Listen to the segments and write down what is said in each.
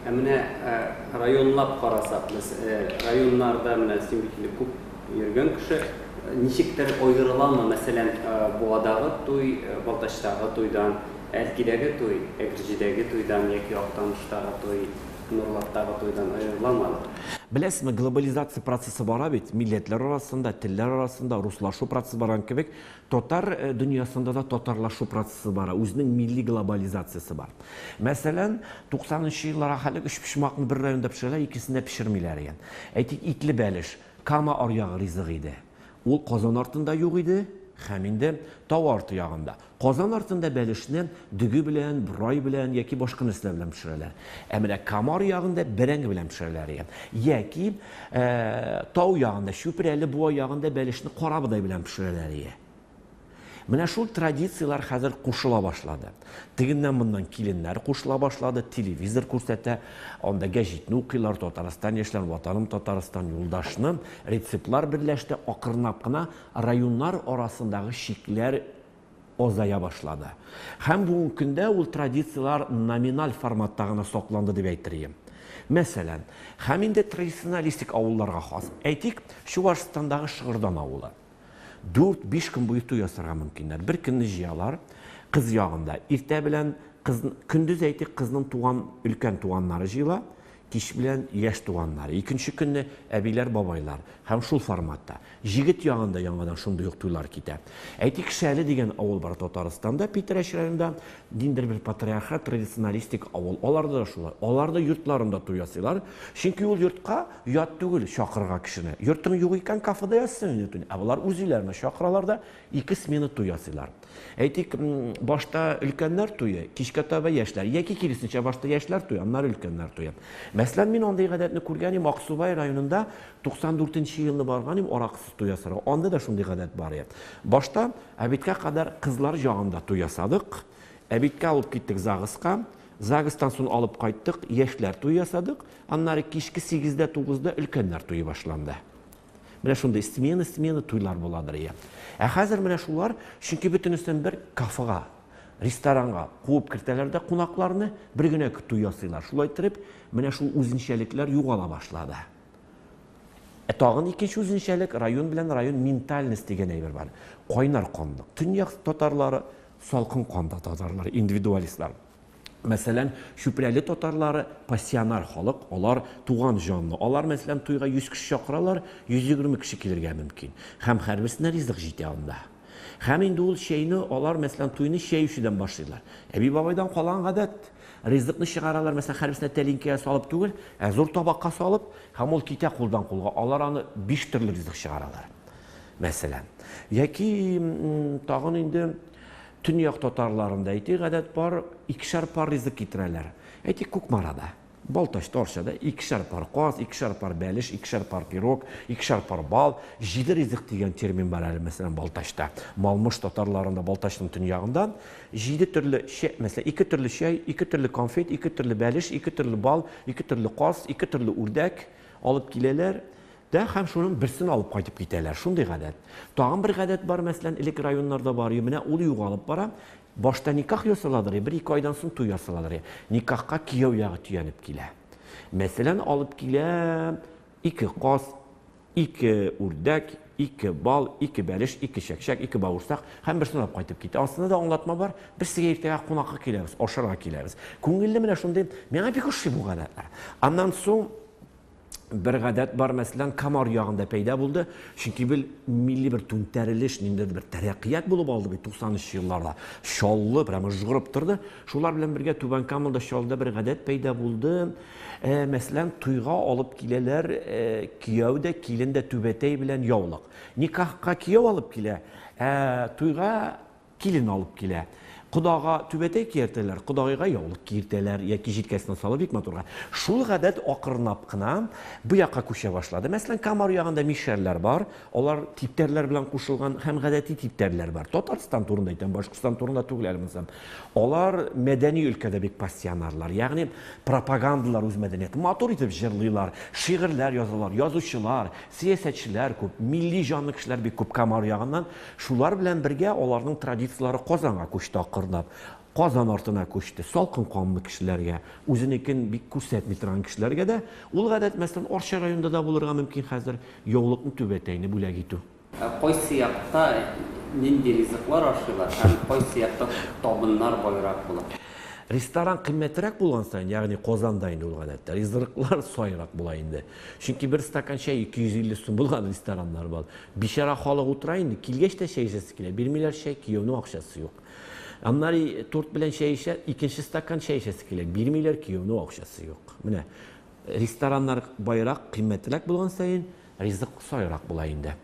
Менә районлап карасак, районнарда менә син бит күп йөргән кеше, ничектер аерыламы, мәсәлән, Буадагы туй, Балтачтагы туйдан, Әлкидәге туй, Әкрҗидәге туйдан яки Актаныштагы туй, Нурлаттагы туйдан аерыламы? Беләсезме, глобализация процессы бара бит, милләтләр арасында, телләр арасында руслашу процессы барган кебек, татар дөньясында да татарлашу процессы бара, үзенең милли глобализациясе бар. Мәсәлән, 90-нчы елларга хәле өч пишмакны бер районда пешерәләр, икесендә пешермиләр икән. Әйтик, итле бәлеш, Кама аръягы ризыгы иде. Ул Казан артында юк иде, һәм инде тау арты ягында. Казан артында бәлешне дөге белән, брай белән яки башка нәрсәләр белән пешерәләр. Ә менә Камар ягында бәрәңге белән пешерәләр икән. Яки тау ягында, Чүпрәле буа ягында бәлешне карабыдай белән пешерәләр икән. Менә шул традициялар хәзер кушыла башлады. Тегеннән моннан киленнәр кушыла башлады, телевизор күрсәтә, анда гәҗитне укыйлар, Татарстан яшьләр, ватаным Татарстан, юлдашны, рецептлар берләште, акырынап кына районнар арасындагы шикләр азая башлады. Һәм бүгенге көндә ул традициялар номиналь форматта гына сакланды дип әйтергә. Мәсәлән, һәм инде традиционалистик авылларга хас. Әйтик, Чувашстандагы Шыгырдан авылы. 4-5 көн буе туй ясарга мөмкиннәр. Бер көнне җыялар, кыз ягында. Иртә белән көндез әйтик, кызның туган, өлкән туганнары җыела, кич белән яшь туганнары. Икенче көнне әбиләр, бабайлар. Һәм шул форматта. Җигет ягында яңадан шундый ук туйлар китә. Әйтик, Шәле дигән авыл бар Татарстанда, Питрәч районында, диндер бер патриархат, традиционалистик авыл. Аларда да шулай. Аларда йортларында туй ясыйлар. Чөнки ул йортка ят түгел чакырга кешене. Йортың юк икән, кафеда ясыйсың инде. Алар үз өйләренә чакыралар да 2 смена туй ясыйлар. Әйтик, башта өлкәннәр туе, кичкә таба яшьләр, яки киресенчә башта яшьләр туе, аннары өлкәннәр туе. Мәсәлән, мин андый гадәтне күргәнем Аксубай районында 94нче елны барганым, араксыз туй ясарга. Анда да шундый гадәт бар иде. Башта әбиткә кадәр кызлар ягында туй ясадык. Әбиткә алып киттек Загыска. Загыстан соң алып кайттык, яшьләр туй ясадык. Аннары кичке 8-дә, 9-да өлкәннәр туе башланды. Менә шундый смена туйлар буладыр ия. Ә хәзер менә шулар, чөнки бөтенесен бер кафега, ресторанга куып кертәләр дә кунакларны, бер генә туй ясыйлар. Шулай итеп, менә шул үзенчәлекләр югала башлады. Тагын икенче үзенчәлек район белән район ментальность дигән әйбер бар. Кайнар канлык. Төньяк татарлары салкын канда татарлар, индивидуалистлар. Мәсәлән, Чүпрәле татарлары пассионар халык, алар туган җанлы. Алар мәсәлән туйга 100 кеше чакыралар, 120 кеше килергә мөмкин. Һәм һәрберсенә ризык җитә анда. Һәм инде ул чәйне алар мәсәлән туйны чәй ишүдән башлыйлар. Әби бабайдан калган гадәт, ризыкны чыгаралар, мәсәлән һәрберсенә тәлинкәгә салып түгел, зур табакка салып, һәм ул китә кулдан кулга. Алар аны 5 төрле ризык чыгаралар. Мәсәлән, яки тагын инде Төньяк татарларында әйтик гадәт бар, 2 пар ризык китерәләр. Әйтик, Кукмарада, Балтачта, Арчада 2 пар каз, 2 пар бәлеш, 2 пар пирог, 2 пар бал, 7 ризык дигән термин бар әле, мәсәлән, Балтачта. Малмыш татарларында, Балтачның төньягында 7 төрле чәй, мәсәлән, 2 төрле чәй, 2 төрле конфет, 2 төрле бәлеш, 2 төрле бал, 2 төрле каз, 2 төрле үрдәк алып киләләр. Да, һәм шуның берсен алып кайтып китәләр. Шундый гадәт. Тагын бер гадәт бар, мәсәлән, элек районнарда бар, менә ул югалып бара. Башта никах ясаладыр, 1-2 айдан соң туй ясаладыр. Никахка кияү ягы төянеп килә. Мәсәлән, алып килә 2 каз, 2 үрдәк, 2 бал, 2 бәлеш, 2 шәкшәк, 2 бавырсак, һәм берсен алып кайтып китә. Астында да аңлатма бар. Берсегә иртәгә кунакка киләбез, ашарга киләбез. Күңелле менә шундый, миңа бик ошый бу гадәтләр. Аннан соң bir гадәт бар, мәсәлән, Камар ягында пәйда булды. Чөнки бил милли бер түнтәрелеш, ниндидер бер тәрәккыят булып алды бит 90-нчы елларда. Шаллы, прямо жгырып торды. Шулар белән бергә Түбән Камада шалда бер гадәт пәйда булды. Мәсәлән, туйга алып киләләр, кияү дә, килен дә түбәтәй белән яулык. Никахка кияү алып килә, туйга килен алып килә. Кудага түбәтәй киертәләр, кудагыйга яулык киертәләр, яки җиткәсенә салып бик матурга. Шул гадәт акырынап кына бу якка күчә башлады. Мәсәлән, Камар ягында мишәрләр бар, алар типтәрләр белән кушылган һәм гадәти типтәрләр бар. Татарстан турында әйтәм, Башкортстан турында түгел әле. Алар мәдәни өлкәдә бик пассионарлар, ягъни пропагандалар үз мәдәнияте, матур итеп җырлыйлар, шигырьләр язалар, язучылар, сәясәтчеләр күп, милли җанлы кешеләр бик күп Камар ягыннан. Шулар белән бергә аларның традицияләре Казанга күчте акырынап. Qozon ortına көшті, salqın qanlı kişilərə, özünəkin bir күрсәтми торган kişilərə də ул гадәт мәсәлән Арча районында да булырга мөмкин хәзер яулыкны түбәтәйне бүләк итү. Кайсы якта нинди ризыклар ашыйлар һәм кайсы якта табыннар байрак була? Ресторан кыйммәтрәк булган сайын, ягъни Казанда инде ул гадәттә ризыклар сайрак була инде. Чөнки бер стакан чәй 250 сум булган рестораннар бар. Бишара халык утыра инде, килгәч тә чәй эчәсе килә. 1 миллиард чәй кияүнең акчасы юк. Аннары торт белән чәй эчә, икенче стакан чәй эчәсе килә. 1 миллиард кияүнең акчасы юк. Менә рестораннар байрак, кыйммәтрәк булган сайын ризык сайрак була инде.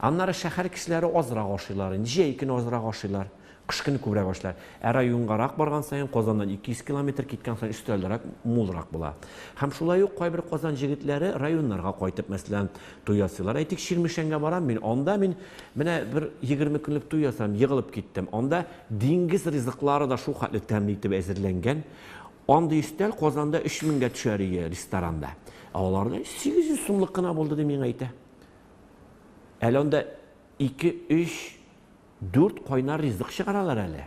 Аннары шәһәр кешеләре азрак ашыйлар, җәй көн азрак ашыйлар. Кыш көне күбрәк ашыйлар. Районгарак барган сайын, Казаннан 200 километр киткән сайын өстәлдәрәк, мулрак була. Һәм шулай ук кайбер Казан җегетләре районнарга кайтып, мәсәлән, туй ясыйлар. Әйтик, Ширмешәнгә барам мин, анда мин менә бер 20 көнлек туй ясам, егылып киттем. Анда диңгез ризыклары да шул хәтле тәмле итеп әзерләнгән. Анда өстәл Казанда 3000-гә төшәр ресторанда. Аларда 800 сумлык кына булды дип миңа әйтә. Әле анда 2, 3 4 кайнар ризык чыгаралар әле.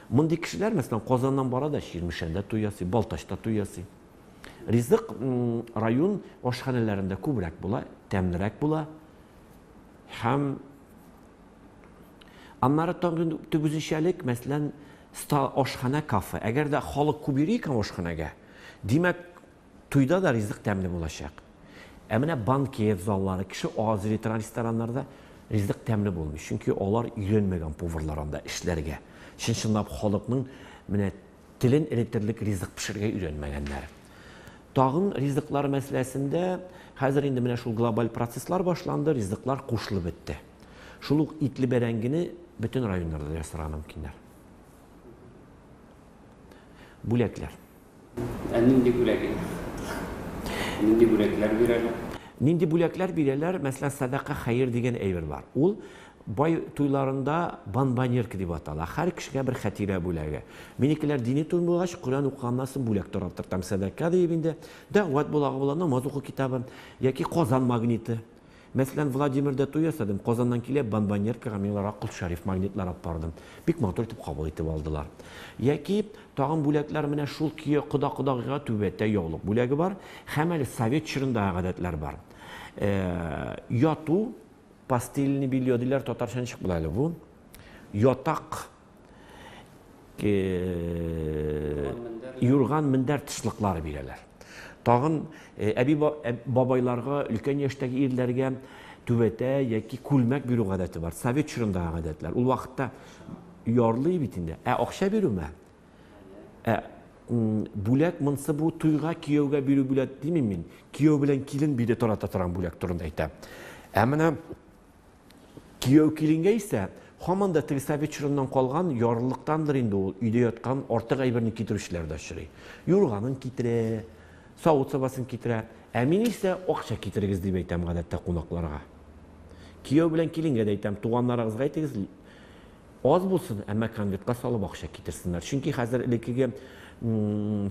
Мондый кешеләр мәсәлән Казаннан бара да Ширмешәндә туй ясый, Балтачта туй ясый. Ризык район ашханәләрендә күбрәк була, тәмлерәк була. Һәм аннары тагын төбүзешәлек, мәсәлән, ашхана кафе. Әгәр дә халык күп йөри икән ашханәгә, димәк туйда да ризык тәмле булачак. Ә менә банкет заллары, кеше аз рестораннарда ризык тәмле булмый. Чөнки алар өйрәнмәгән поварлар анда эшләргә. Чынчынлап халыкның менә телен электрлек ризык пешерергә өйрәнмәгәннәр. Тагын ризыклар мәсьәләсендә хәзер инде менә шул глобаль процесслар башланды, ризыклар кушылып бетте. Шул ук итле бәрәңгене бөтен районнарда ясарга мөмкиннәр. Бүләкләр. Нинди бүләкләр? Нинди бүләкләр бирәләр? Нинди бүләкләр бирәләр? Мәсәлән, садака хәйр дигән әйбер бар. Ул бай туйларында банбанерка дип атала. Һәр кешегә бер хәтирә бүләге. Минекеләр дини туй булгач, Коръән укыганнан соң бүләк таратыртам. Садака дип инде. Дәгъват булагы була, намаз уку китабы яки Казан магниты. Мәсәлән, Владимирда туй ясадым. Казаннан килеп банбанеркага мин Акыл Шариф магнитлар алып бардым. Бик матур итеп кабул итеп алдылар. Яки тагын бүләкләр менә шул кие кода-кодагыга түбәтә яулык бүләге бар. Һәм әле совет чорында гадәтләр бар. Яту, постельный белье диләр, татарча ничек була әле бу? Ятак, юрган мендәр тышлыклары бирәләр. Тагын әби бабайларга, өлкән яшьтәге ирләргә түбәтә яки күлмәк бирү гадәте бар. Совет чорында гадәтләр. Ул вакытта ярлый бит инде. Акча бирүме? Бүләк монсы бу туйга кияүгә бирү бүләк димим мин. Кияү белән килен биде тарата торган бүләк турында әйтәм. Менә кияү киленгә исә һаман да теге совет чорыннан калган ярлыктандыр инде ул. Өйдә яткан артык әйберне китерүчеләр дә чырый. Юрганын китерә, савыт сабасын китерә. Мин исә акча китерегез дип әйтәм гадәттә кунакларга. Кияү белән киленгә дә әйтәм, туганнарыгызга әйтегез, аз булсын, әмма конвертка салып акча китерсеннәр. Чөнки хәзер элеккеге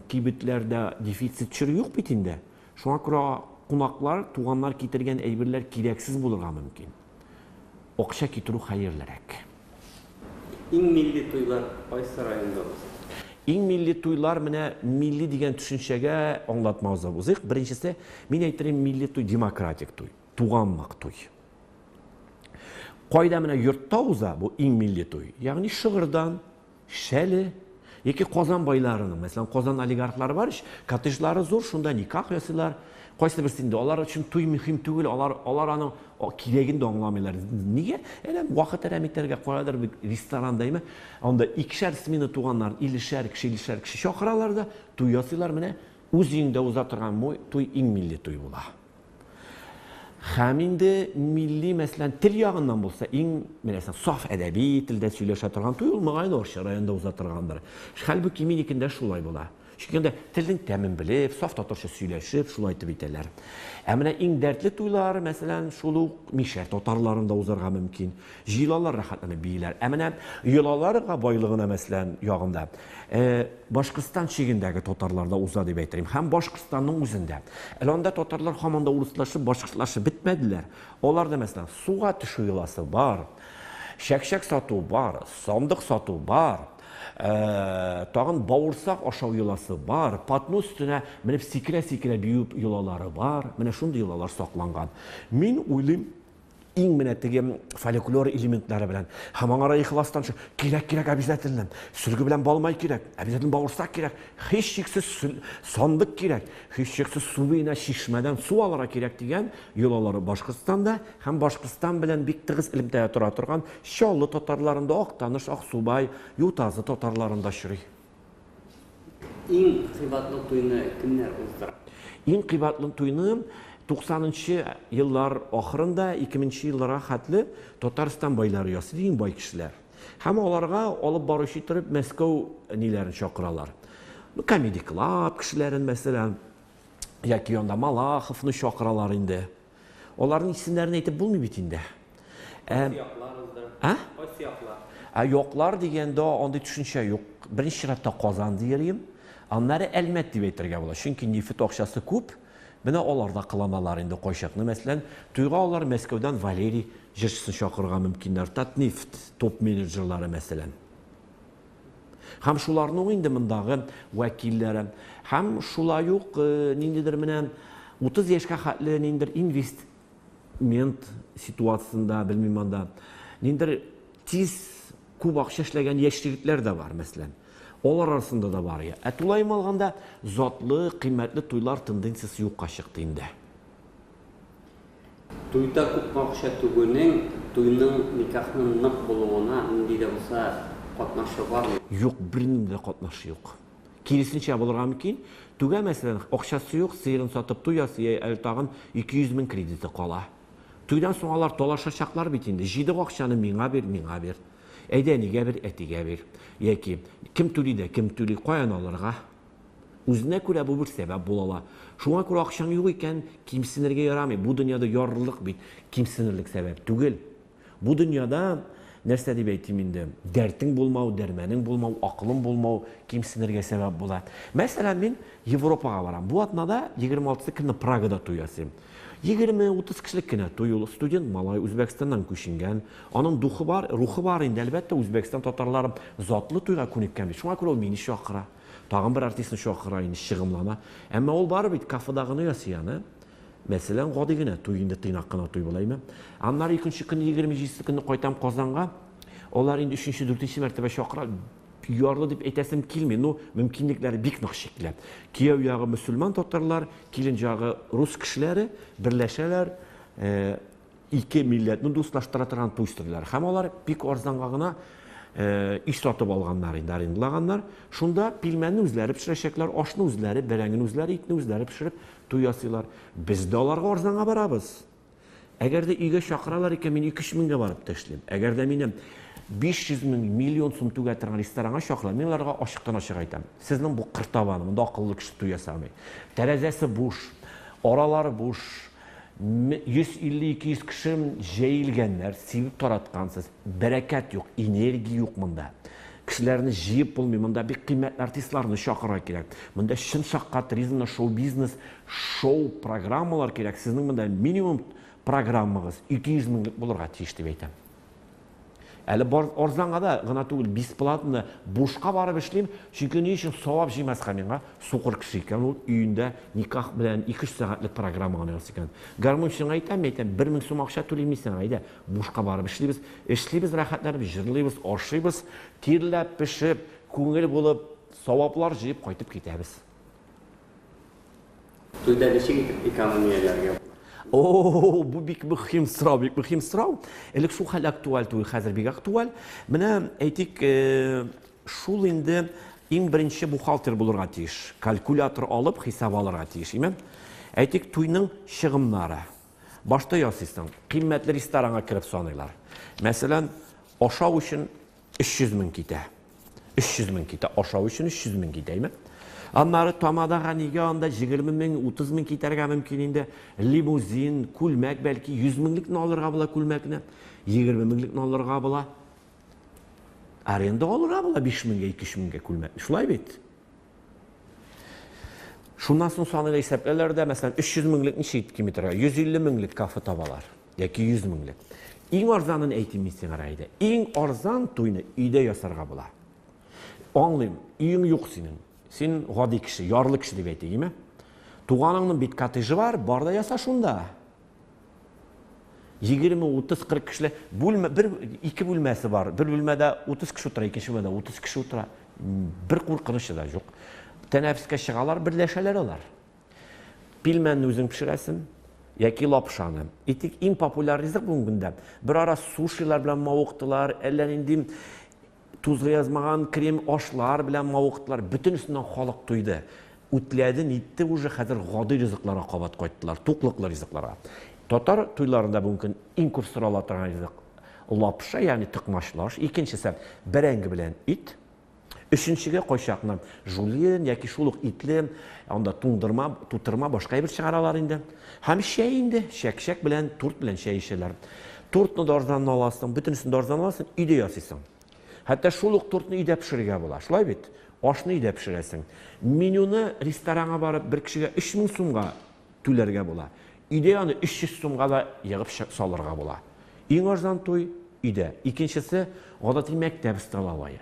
кибетләрдә дефицит чыр юк бит инде. Шуңа күрә кунаклар, туганнар китергән әйберләр кирәксез булырга мөмкин. Акча китерү хәерлерәк. Иң милли туйлар кайсы районда булса? Иң милли туйлар менә милли дигән төшенчәгә аңлатмабыз узыйк. Беренчесе, мин әйтерим милли туй демократик туй, туганлык туй. Кайда менә йортта уза бу иң милли туй. Ягъни Шыгырдан, Шәле, яки Казан байларының, мәсәлән, Казан олигархлары бар, коттеджлары зур, шунда никах ясыйлар. Кайсы берсендә алар өчен туй мөһим түгел, алар аның кирәген дә аңламыйлар. Нигә? Вакыт әрәмитәргә куядыр бер ресторандаймы? Анда 2-шәр смена туганнар, 50-шәр кеше чакыралар да туй ясыйлар менә. Үз өеңдә уза торган туй иң милли туй була. Һәм инде милли мәсәлән тел ягыннан булса, иң мәсәлән саф әдәби телдә сөйләшә торган туй ул мөгаен Арча районында уза торгандыр. Хәлбуки минекендә шулай була. Чөнки телнең тәмен белеп, саф татарча сөйләшеп, шулай итеп әйтәләр. Менә иң дәртле туйлар, мәсәлән, шул ук Мишәр татарларында узарга мөмкин. Җыелалар рәхәтләнеп бийләр. Менә йолаларга байлыгына мәсәлән ягында. Башкортстан чигендәге татарларда уза дип әйтәм. Һәм Башкортстанның үзендә. Анда татарлар һаман да урыслашып, башкортлашып бетмәделәр. Аларда мәсәлән суга төшү йоласы бар. Шәкшәк сату бар, сандык сату бар. Tağın bağırsak aşağı yolası var. Patno üstüne menep sikire büyüp yolaları var. Mene şunda yolalar saklangan. Min uylayım İң menetigi folklor elementlari bilan hamangara ixlosdan shu kerak обязательно sülgü bilan bolmay kerak обязательно bağırsak kerak hech cheksiz sondiq kerak hech cheksiz suvina shishmadan suv olara kerak degan yo'lolari Boshqirdistonda ham Boshqirdiston bilan bek tig'iz ilmda tura turgan Sholli tatarlarında Oqtanish, Oqsubay, Yutazi tatarlarında shuri. Eng qiymatli to'yni kimlar o'zdiradi? Eng qiymatli to'yni 90-cı yıllar ahırında 2000-ci yıllara xatlı Tataristan bayları yasıdı, en bay kişiler. Hem onlara alıp barışı turib Moskov nilerini çakıralar. Comedy Club kişilerin mesela yaki yanda Malakhov'nu çakıralar indi. Onların isimlerini aytib bulmuyor bitinde. Siyaqlar o'zdiradi. Ha? O siyaqlar. Yo'qlar deganda onda tushuncha yo'q. Birinchi shiratda Qozon deyirəm. Onları elmet deb aytırga bo'lar. Chunki nefit oqshasi ko'p. Buna olarda qılanalar indi qo'shiqni. Masalan, tuyğa olar Moskvadan Valeriy Jirchsin chaqirga mumkinlar. Tatneft top menejerlari masalan. Ham shularning endi mundag'i vakillari, ham shular yo'q, nindidir mana 30 yoshga xatli nindir investment situatsiyasida bilmayman, nindir tez ko'p ақша ishlagan yosh yigitlar da var masalan. Onlar arasında da var ya. Tulayım alğanda zotlu, qiymatli to'ylar tendensiyasi yo'qqa chiqdi endi. To'yda ko'p ақша tuguning, to'yning nikohning naq bo'luvina undida bo'lsa qatnashi bormi? Yo'q, biriningda qatnashi yo'q. Kirisincha bo'lgan mumkin. Tuga masalan, ақшасы yo'q, sig'in sotib to'yasi, tag'in 200 ming krediti qola. To'ydan so'ng ular to'lashachaqlar bitindi. Jidi ақшаны menga ber. Әйдәнигә бер, әтигә бер. Яки кем түли, каян алырга? Үзенә күрә бу бер сәбәп була. Шуңа күрә акчаң юк икән, кимсенергә ярамый. Бу дөньяда ярлылык бит, кимсенерлек сәбәп түгел. Бу дөньяда нәрсә дип әйтим инде? Дәртең булмау, дәрмәнең булмау, акылың булмау кимсенергә сәбәп була. Мәсәлән, мин Европага барам. Бу атнада 26 көнне Прагада туй ясыйм. 20-30 kişilik kine toyulu student Malay Özbekistan'dan köşingen. Onun ruhu var indi elbette Özbekistan tatarları zatlı toyga könükken. Şuna göre o meni şakıra. Tağın bir artistin şakıra indi şığımlama. Ama ol barı bit kafadağını yasıyanı. Mesela qadigine toyunda tıynaqqına toy bulayım. Anlar ikinci günü 27 günü koytam Qozonga. Onlar indi 3-4 mərtəbə şakıra. Yarlı deyip etesim kilmeyin, o mümkünlikleri bik nakşikler. Kiyev yağı Müslüman tatarlar, kilin yağı Rus kişileri birleşeler, iki milletini dostlaştıran toysturlar. Hem onlar bik arzangağına iş satıp alğanlar, şunda bilmenin üzləri pişirəcəklər, aşını üzləri, berəngin üzləri, itini üzləri pişirib toyasılar. Biz de onlarga arzağa barabız. Eğer de iyice şakıralar iken ben 2-3 minge varıp teşliyim. Eğer de benim 500 milyon so'm to'y getiren restoranga şakılar, men ularga ochiqdan ochiq aytaman. Sizning bu qirtavanı, bunda aqlli kishi to'y yasamay. Tarazasi bo'sh, oralari bo'sh, 150-200 kishi jeyilganlar, sevib taratgansiz. Barakat yo'q, energiya yo'q bunda. Kishilarni jiyib bo'lmay, bunda bir qiymatli artistlarni chaqirish kerak. Bunda shin shaqqat, rizna, show biznes, show programmalar kerak. Sizning bunda minimum programmangiz 200 minglik bo'lirga tegish deb aytaman. Әлі арзанға ғана түгіл, бесплатны бушқа барып ішлейм, çünkü не үшін сауап жеймасқа менға соқыр кіші екен, ол үйінде никах білән 2-3 сағатлық программаға нағыз екен. Гармоншың айтам, 1000 сом ақша төлемейсің, айда бушқа барып ішлейбіз, рахатларып, жырлайбыз, ашайбыз, терләп, пішіп, көңіл болып, сауаплар жейіп, қайтып кетеміз. Тойда неше экономияларға? Bu bik mühim sırav. Elek şu hal aktual toy, hazır bik aktual. Mena aytik şul indi en birinci buhalter bulurga tiyiş. Kalkulator alıp hesap alırga tiyiş. Aytik toyning шығымнары. Başta yazıysan, kıymetli restoranga kirip sanaylar. Mesela aşağı üçün 300 min kite. 300 min kite. Aşağı üçün 300 min kite. Anları tamadağa nege anda 20 min, 30 min kiterge mümküninde limuzin, kulmek belki 100 minlik nalırga bula kulmekine, 20 minlik nalırga bula, arenda alırga bula 5 minge, 2 minge kulmek. Şulay bit. Şundan sonra sanıyla hesaplarlarda mesela 300 minlik neşe kilometre, 150 minlik kafe tavalar, yaki 100 minlik. En arzanın eğitimiysin araydı. En arzan toyunu üyde yasarga bula. аңлыйм, үйің юк синең. Син гади кеше, ярлы кеше дип әйтәйме? Туганыңның бит коттеджы бар, бар да яса шунда. 20-30-40 кешеле бүлмә, ике бүлмәсе бар. Бер бүлмәдә 30 кеше утыра, икенче бүлмәдә 30 кеше утыра. Бер куркынышы да юк. Тәнәфескә чыгалар, берләшәләр алар. Пилмәнне үзең пешерәсең, яки лапшаны. Итик иң популяр ризык бүгенге көндә. Бер ара сушилар белән мавыктылар, әллә нинди тузга язмаган крем ашлар белән мавыктылар. Бүтән өстеннән халык туйды. Үтләде, нитте уже хәзер гади ризыкларга кабат кайттылар, туклыклы ризыкларга. Татар туйларында бүгенге иң күп сорала торган ризык лапша, ягъни тыкмашлаш, икенчесе бәрәңге белән ит. Өченчегә кайчакны жульен яки шулык итле, анда туңдырма, тутырма башка бер чыгаралар инде. Һәм шәй инде, шәкшәк белән, турт белән шәй ишәләр. Тортны дарзаннан аласың, бөтенесен дарзаннан аласың, өйдә ясыйсың. Хәтта шулык тортны өйдә пешерергә була. Шулай бит? Ашны өйдә пешерәсең. Менюны ресторанга барып бер кешегә 3000 сумга түләргә була. Өйдә аны 300 сумга да ягып салырга була. Иң арзан туй өйдә. Икенчесе гадәти мәктәп столовая.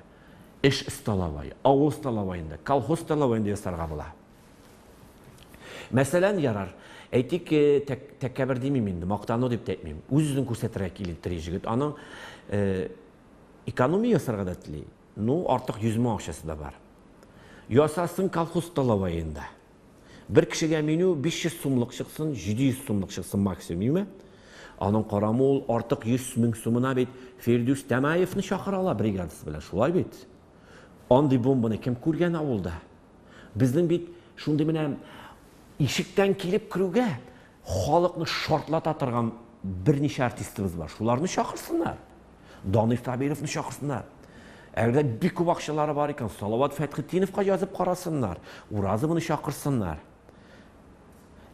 Эш столовая, авыл столоваенда, колхоз столоваенда ясарга була. Мәсәлән, ярар, әйтик, тәкәбер димим инде, мактану дип әйтмим. Үзен күрсәтергә килеп җигет. Аның экономия ясарга да тели. Ну, артык 100 мең акчасы да бар. Ясасын колхоз столоваенда. Бер кешегә меню 500 сумлык чыксын, 700 сумлык чыксын максимумы. Аның карамы ул артык 100 мең сумына бит Фердүс Тәмаевны чакыралар бригадасы белән. Шулай бит. Андый бомбаны кем күргән авылда? Безнең бит шундый менә ишектән килеп кирүгә халыкны шартлата торган берничә артистыбыз бар. Шуларны чакырсыннар. Даниф Табировны чакырсыннар. Әгәр бик күп акчалары бар икән, Салават Фәтхетдиновка язып карасыннар. Уразовны чакырсыннар.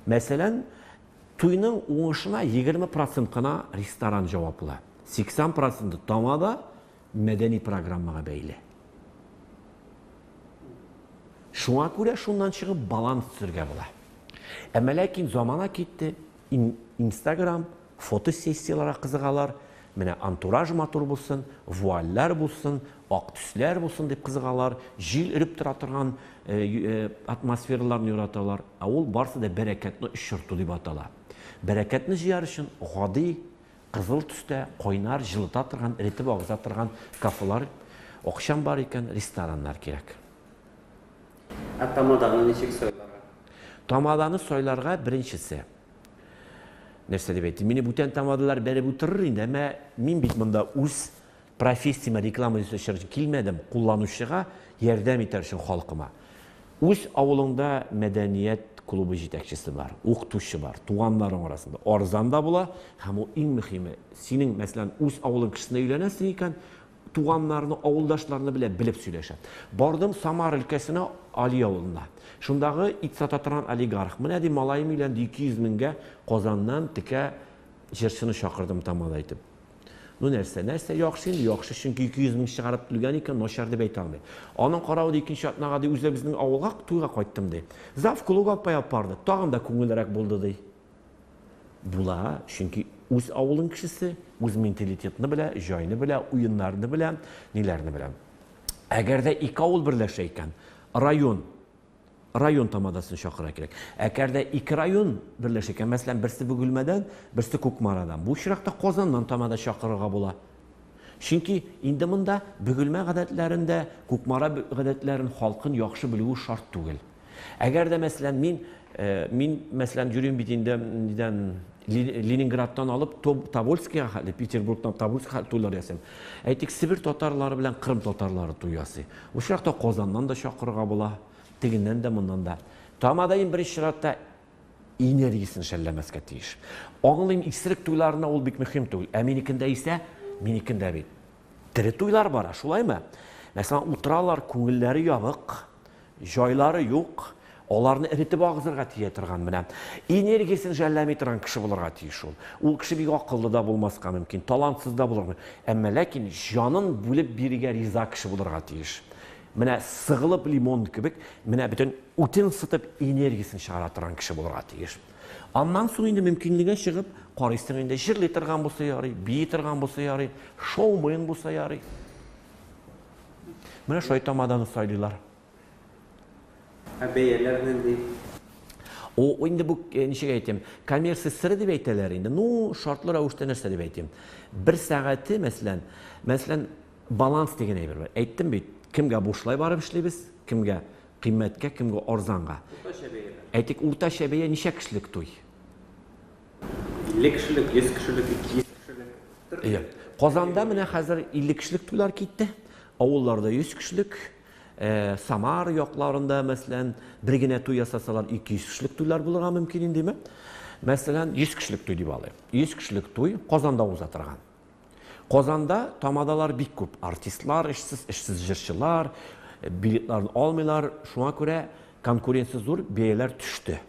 Мәсәлән, туйның уңышына 20% кына ресторан җаваплы. 80% тамада мәдәни программага бәйле. Шуңа күрә шуннан чыгып баланс төзергә була. Әмма ләкин замана китте, Instagram, фотосессияларга кызыгалар, менә антураж матур булсын, вуальләр булсын, ак төсләр булсын дип кызыгалар, җил өреп тора торган атмосфераларны яраталар. Ул барсы да бәрәкәтне очырту дип атала. Бәрәкәтне җыяр өчен гади кызыл төстә кайнар җылыта торган, ритеп агыза торган кафелар, акчам бар икән, рестораннар кирәк. Тамаданы ничек сойларга? Тамаданы сойларга беренчесе. Нәрсә дип әйтим? Мине бүтән тамадалар бәреп утырыр инде, әмма мин бит монда үз профессияма реклама эшләр өчен килмәдем, кулланучыга ярдәм итәр өчен халкыма. Үз авылыңда мәдәният клубы җитәкчесе бар, укытучы бар, туганнарың арасында. Арзан да була, һәм ул иң мөһиме, синең мәсәлән үз авылың кешесенә өйләнәсең икән, туганнарны, авылдашларны белеп сөйләшә. Бардым Самар өлкәсенә, Али авылына. Шундагы ит сата торган олигарх. Менә ди малайым өйләнде 200 меңгә, Казаннан тикә җырчыны чакырдым тамада әйтеп. Ну нәрсә яхшы инде, яхшы, чөнки 200 мең чыгарып түлгән икән, начар дип әйтә алмый. Аның каравы икенче атнага ди үзләр безнең авылга туйга кайттым ди. Зав клубга апая барды. Тагын да күңелрәк булды ди. Була, чөнки үз авылың кешесе, үз менталитетны белә, җайны белә, уеннарны белә, ниләрне белә. Әгәр дә ике авыл берләшә икән, район тамадасын чакыра кирәк. Әгәр дә ике район берләшә икән, мәсәлән, берсе Бөгелмәдән, берсе Кукмарадан. Бу чиракта Казаннан тамада чакырырга була. Чөнки инде монда Бөгелмә гадәтләрендә, Кукмара гадәтләрен халкын яхшы белүе шарт түгел. Әгәр дә мәсәлән мин мәсәлән йөрим бит инде Ленинградтан алып Тобольскига, Петербургтан Тобольскига туйлар ясыйм. Әйтик, Сибир татарлары белән Кырым татарлары туй ясый. Бу чиракта Казаннан да чакырырга була, тегеннән дә моннан да. Тамадаен беренче чиратта энергиясын шәлләмәскә тиеш. Аңлыйм, исерек туйларына ул бик мөһим түгел. Ә минекендә исә, минекендә бит тере туйлар бара, шулаймы? Мәсәлән, утыралар, күңелләре ябык, җайлары юк. Аларны эритеп агызырга тия торган менә. Энергиясын шәлләми торган кеше булырга тиеш ул. Ул кеше бик акыллы да булмаска мөмкин, талантсыз да булырга. Әмма ләкин җанын бүлеп бирергә риза кеше булырга тиеш. Менә сыгылып лимон кебек, менә бөтен утын сытып энергиясын чыгара торган кеше булырга тиеш. Аннан соң инде мөмкинлеге чыгып, карыйсың инде җырлый торган булса ярый, бии торган булса ярый, шоумен булса ярый. Менә шулай тамаданы сайлыйлар. Бәяләр нинди? O indi bu nişe әйтем, коммерция сыры дип әйтәләр инде. Ну, шартлы рәвештә нәрсә дип әйтем. Бер сәгате, мәсәлән, баланс дигән әйбер бар. Әйттем бит, кемгә бушлай барып эшлибез, кемгә кыйммәткә, кемгә арзанга. Әйтик, уртача бәя ничә кешелек туй? 50 кешелек, 100 кешелек, 200 кешелек. Казанда менә хәзер 50 кешелек туйлар китте. Авылларда 100 кешелек. Самар якларында мәсәлән бер генә туй ясасалар 200 кешелек туйлар булырга мөмкин индеме? Мәсәлән 100 кешелек туй дип алайык. 100 кешелек туй Казанда уза торган. Казанда тамадалар бик күп. Артистлар, эшсез җырчылар, билетларны алмыйлар. Шуңа күрә конкуренция зур, бәяләр төште.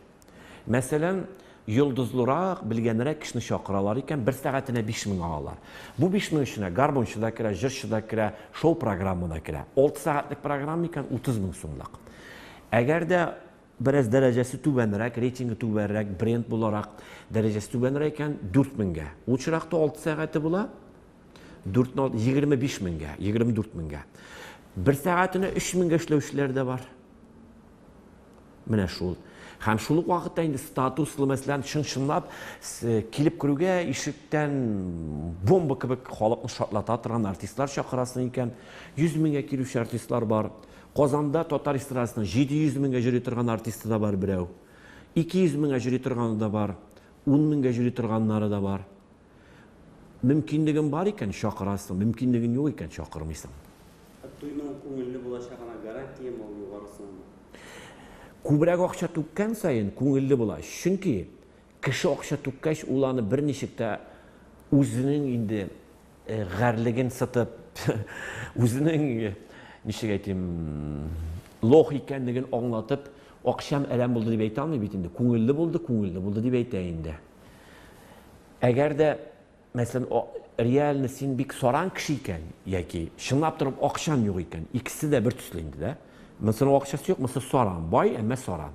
Мәсәлән, йолдызлырак, белгәнрәк кешене чакыралар икән, 1 сәгатенә 5000 алалар. Бу 5000 эченә гармончы да керә, җырчы да керә, шоу программына керә. 6 сәгатьлек программа икән 30 000 сумлык. Әгәр дә бераз дәрәҗәсе түбәнрәк, рейтингы түбәнрәк, бренд буларак дәрәҗәсе түбәнрәк икән 4000-гә. Ул чиракта 6 сәгате була 25 000-гә, 24 000-гә. 1 сәгатенә 3000-гә эшләүчеләр дә бар. Менә шул. Һәм шул ук вакытта инде статуслы мәсәлән чын-чынлап килеп керүгә ишектән бомба кебек халыкны шатлата торган артистлар чакырасың икән. 100 000-гә килүче артистлар бар. Казанда татар эстрадасының 700 000-гә йөри торган артисты да бар берәү. 200 000-гә йөри торганы да бар. 10 000-гә йөри торганнары да бар. Мөмкинлеген бар икән чакырасың, мөмкинлеген юк икән чакырмыйсың. Туйның күңелле булачагына гарантия мо югарысың? Күбрәк акча түккән сайын күңелле була. Чөнки кеше акча түккәч, ул аны бер ничектә үзенең инде гәрлеген сатып, үзенең ничек әйтим, лох икәнлеген аңлатып, акчам әлем булды дип әйтә алмый бит инде. Күңелле булды дип әйтә инде. Әгәр дә мәсәлән реально син бик саран кеше икән, яки чынлап торып акчаң юк икән, икесе дә бер төсле инде дә. Mesela akçası yok, mesela soran, bay emme soran.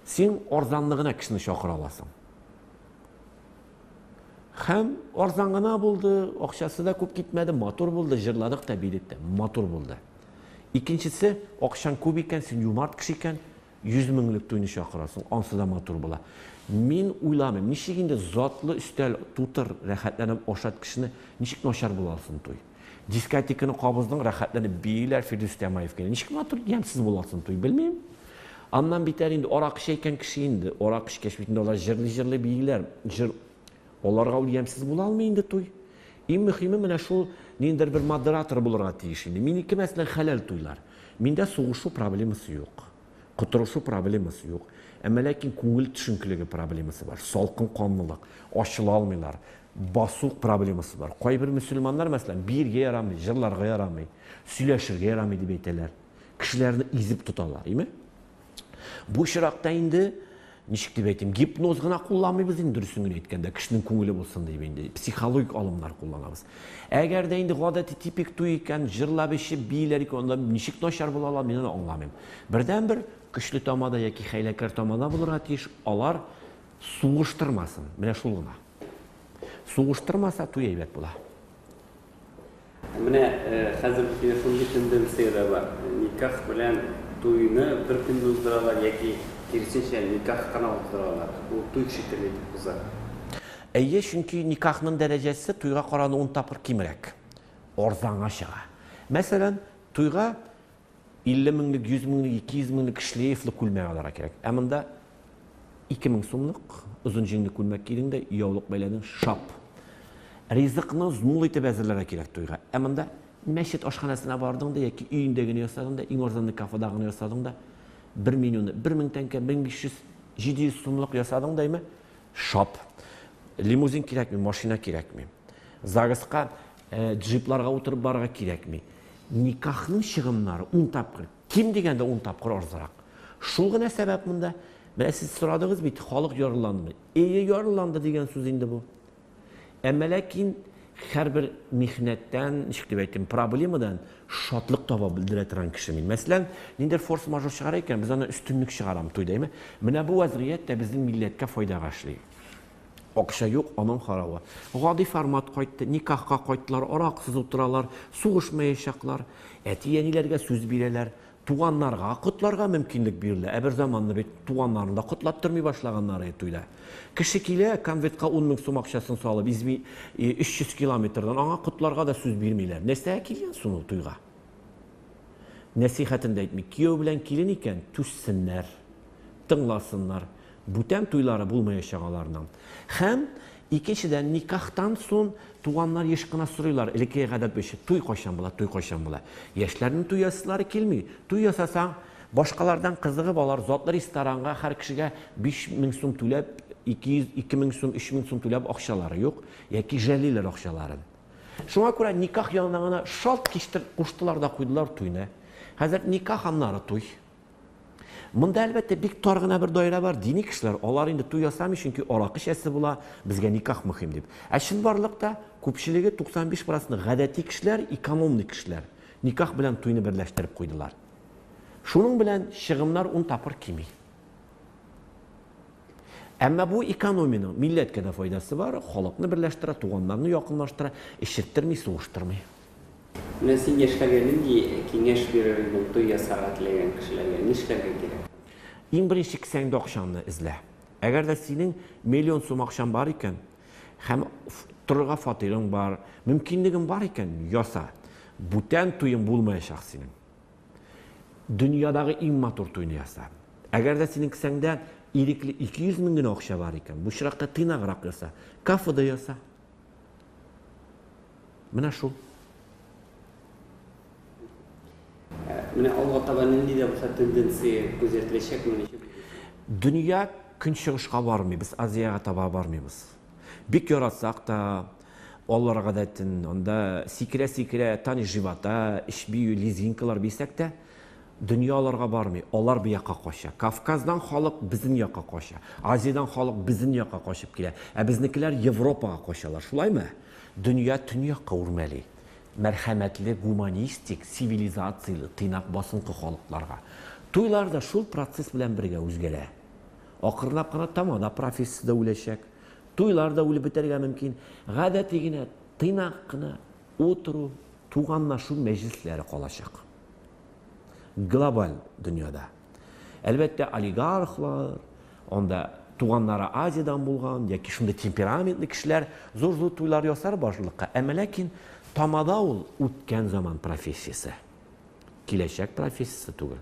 Sen arzanlığına kişini çakır alasın. Hem arzanlığına buldu, akçası da küp gitmedi, motor buldu, jırladık da birlikte, motor buldu. İkincisi, akşam küp iken, sen yumart kişi iken, 100 000'lik tuyunu çakırasın, ansı da motor bula. Min uylamam, nişikinde zatlı üstel tutar, rahatlanıp oşat kişini, nişik noşar bulasın tuy. Diskotekani qabızdan rahatlanib beyler Firdevs Tamayev keldi. Nechuk motor yamsiz bo'lasın to'y bilmayman. Andan bitar endi oraq ichayotgan kishi endi oraq ichgash bitindi ular jirli beyler jir ularga ul yamsiz bo'la olmaydi to'y. Eng muhimi mana shu nendir bir moderator bo'larga tegish endi. Meniki masalan halal to'ylar. Menda sug'ishu problemasi yo'q. Quturishu problemasi yo'q. Ammo lekin ko'ngil tushunkiligi problemasi bor. Salqin qonlilik, ochila olmaylar. Basuk probleması var. Qoy bir Müslümanlar mesela birge yaramay, jırlarga yaramay, süйләшергә yaramay diп әйтәләр. Кешеләрне изеп тоталар, име? Бу чиракта инде ничек дип әйтим, гипноз гына кулланмыйбыз инде дөресен генә әйткәндә, кешенең күңеле булсын дип инде психологик алымнар кулланабыз. Әгәр дә инде гадәти типик туй икән, җырлап ишеп бийләр икән, анда ничек начар була ала, мин аны аңламыйм. Бердән-бер көчле тамада яки хәйләкәр тамада булырга тиеш, алар сугыштырмасын. Менә шул гына. Сугыштырмаса туй әйбәт була. Менә хәзер шундый тенденция бар. Никах белән туйны бер көн уздыралар яки киресенчә никах кына уздыралар. Ул туй шикелле дип уза. Әйе, чөнки никахның дәрәҗәсе туйга караганда 10 тапкыр кимрәк. Арзанга чыга. Мәсәлән, туйга 50 000-лек, 100 000-лек, 200 000-лек шлейфлы күлмәк алырга кирәк. Ә монда 2000 сумлык uzun җиңле күлмәк килгәндә яулык бәйләдең шап. Ризыкны зул итеп әзерләргә кирәк туйга. Ә монда мәчет ашханасына бардың да яки өендә генә ясадың да, иң арзанлы кафеда гына ясадың да 1 миллион, 1000 тәңкә, 1500, 700 сумлык ясадың да име? Шап. Лимузин кирәкми, машина кирәкми. Загыска джипларга утырып барырга кирәкми. Никахның чыгымнары 10 тапкыр. Ким дигәндә 10 тапкыр арзанрак. Шул гына сәбәп монда. Менә сез сорадыгыз бит, халык ярыландымы? Ярыланды дигән сүз инде бу. Әмма ләкин һәрбер михнәттән, ничек дип әйтим, проблемадан шатлык таба белдерә торган кеше мин. Мәсәлән, ниндер форс-мажор чыгара икән, без аны өстенлек чыгарам туйда, әйме? Менә бу вазгыять та безнең милләткә файдага эшли. Акча юк, аның харабы. Гади формат кайтты, никахка кайттылар, араксыз утыралар, сугышмаячаклар, әти-әниләргә сүз бирәләр, туганнарга котларга мөмкинлек бирелә. Ә бер заманда бит туганнарны да котлаттырмый башлаганнары туйда. Кеше килә, конвертка 10 мең сум акчасын салып, 300 километрдан аңа котларга да сүз бирмиләр. Нәрсә килгән соң ул туйга? Нәсихәтендә әйтми, кияү белән килен икән, түссеннәр, тыңласыннар, бүтән туйлары булмаячак аларның. Һәм икенчедән никахтан соң туганнар еш кына сорыйлар, элекке гадәт буенча туй кайчан була, туй кайчан була. Яшьләрнең туй ясыйлары килми. Туй ясасаң, башкалардан кызыгып алар, затлы ресторанга һәр кешегә 5 мең сум түләп, 2 мең сум, 3 мең сум түләп акчалары юк, яки жәлиләр акчаларын. Шуңа күрә никах янына гына шалт куштылар да куйдылар туйны. Хәзер никах аннары туй. Монда әлбәттә бик тар гына бер даирә бар, дини кешеләр, алар инде туй ясамый, чөнки аракы эчәсе була, безгә никах мөһим дип. Ә чынбарлыкта күпчелеге 95% гадәти кешеләр, экономик кешеләр. Никах белән туйны берләштереп куйдылар. Шуның белән чыгымнар 10 тапкыр кими. Әмма бу экономияның милләткә дә файдасы бар, халыкны берләштерә, туганнарны якынлаштыра, ишеттерми, сугыштырмый. Менә син яшьләргә нинди киңәш бирерсең туй ясарга теләгән кешеләргә? Нишләргә кирәк? Иң беренче кесәңдә акчаны эзлә. Әгәр дә синең миллион сум акчаң бар икән, һәм торырга фатирың бар, мөмкинлегең бар икән, яса. Бүтән туйың булмаячак синең. Дөньядагы иң матур туйны яса. Әгәр дә синең кесәңдә ирекле 200 мең генә акча бар икән, бу чиракта тыйнаграк яса. Кафеда яса. Менә шул. Менә алга таба нинди дә булса тенденция күзәтеләчәкме? Дөнья көнчыгышка бармый, без Азияга таба бармыйбыз. Бик яратсак та, алар гадәтен, анда сикерә-сикерә тани живота, ишбию, лизинкалар бисәк тә, дөньяларга бармый, алар бу якка кача. Кавказдан халык безнең якка кача. Азиядан халык безнең якка качып килә. Ә безнекеләр Европага качалар. Шулаймы? Дөнья төньякка үрмәли. Мәрхәмәтле, гуманистик, цивилизациялы, тыйнак басынкы халыкларга. Туйлар да шул процесс белән бергә үзгәрә. Акырынлап кына тамада профессия да үләчәк. Туйлар да үлеп бетәргә мөмкин. Гадәти генә тыйнак кына отыру, туганнашу мәҗлесләре калачак. Глобаль дөньяда. Әлбәттә олигархлар, анда туганнары Азиядан булган, яки шундый темпераментлы кешеләр зур-зур туйлар ясар башлыкка. Әмма ләкин тамада ул үткән заман профессиясе. Киләчәк профессиясе түгел.